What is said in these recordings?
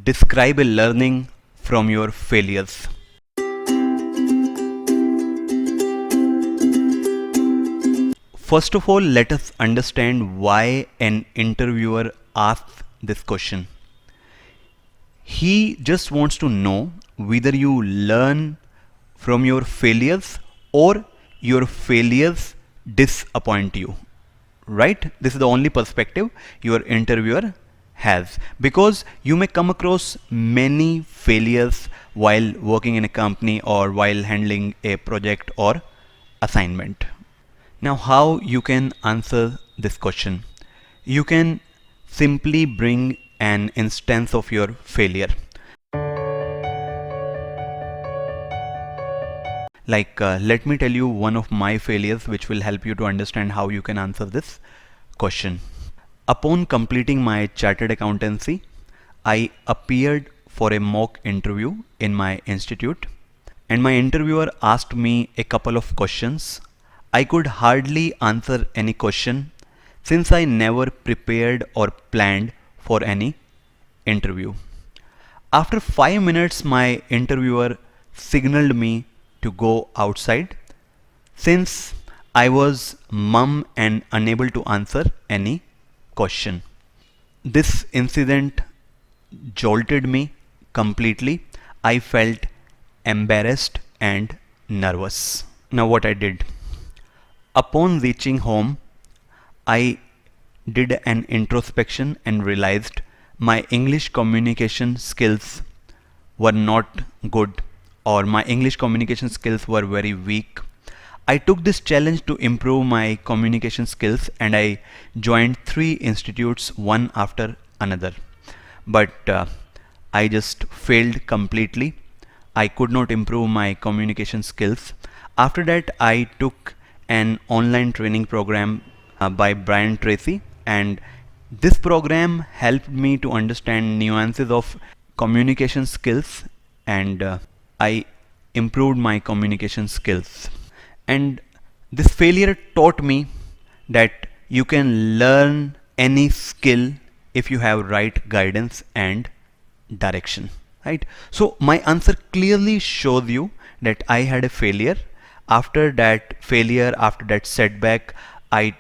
describe a learning from your failures. First of all, let us understand why an interviewer asks this question. He just wants to know whether you learn from your failures or your failures disappoint you. Right? This is the only perspective your interviewer has, because you may come across many failures while working in a company or while handling a project or assignment. Now, how you can answer this question? You can simply bring an instance of your failure. Let me tell you one of my failures which will help you to understand how you can answer this question. Upon completing my chartered accountancy, I appeared for a mock interview in my institute, and my interviewer asked me a couple of questions. I could hardly answer any question since I never prepared or planned for any interview. After 5 minutes, my interviewer signaled me to go outside since I was mum and unable to answer any question. This incident jolted me completely. I felt embarrassed and nervous. Now, what I did? Upon reaching home, I did an introspection and realized my English communication skills were not good, or my English communication skills were very weak. I took this challenge to improve my communication skills and I joined 3 institutes one after another. But I just failed completely. I could not improve my communication skills. After that, I took an online training program by Brian Tracy, and this program helped me to understand nuances of communication skills, and I improved my communication skills. And this failure taught me that you can learn any skill if you have right guidance and direction, right? So my answer clearly shows you that I had a failure. After that failure, after that setback, I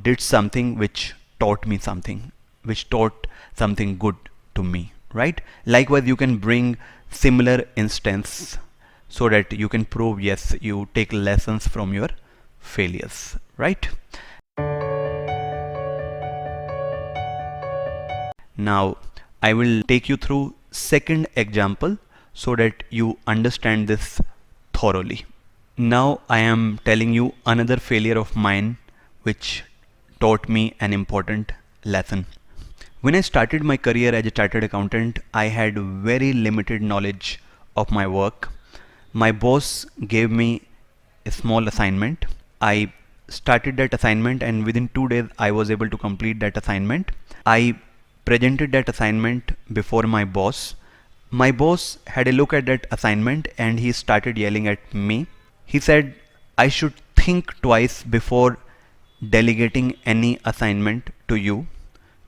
did something which taught me something, which taught something good to me, right? Likewise, you can bring similar instance so that you can prove, yes, you take lessons from your failures, right? Now, I will take you through second example so that you understand this thoroughly. Now I am telling you another failure of mine which taught me an important lesson. When I started my career as a chartered accountant, I had very limited knowledge of my work. My boss gave me a small assignment. I started that assignment and within 2 days I was able to complete that assignment. I presented that assignment before my boss. My boss had a look at that assignment and he started yelling at me. He said I should think twice before delegating any assignment to you.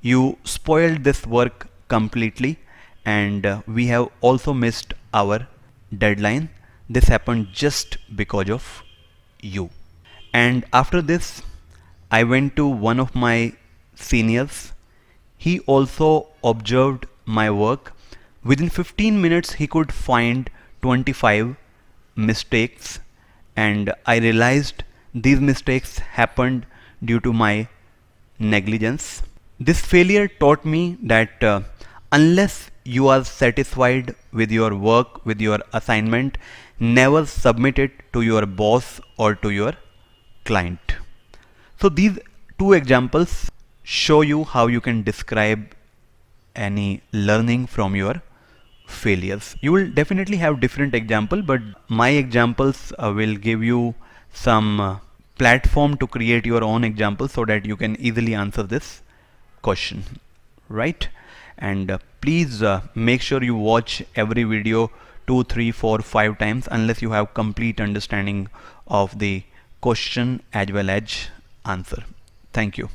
You spoiled this work completely and we have also missed our deadline. This happened just because of you. And after this, I went to one of my seniors. He also observed my work. Within 15 minutes, he could find 25 mistakes, and I realized these mistakes happened due to my negligence. This failure taught me that unless you are satisfied with your work, with your assignment, never submit it to your boss or to your client. So these 2 examples show you how you can describe any learning from your failures. You will definitely have different example, but my examples will give you some platform to create your own example so that you can easily answer this question, right? And please make sure you watch every video 2, 3, 4, 5 times unless you have complete understanding of the question as well as answer. Thank you.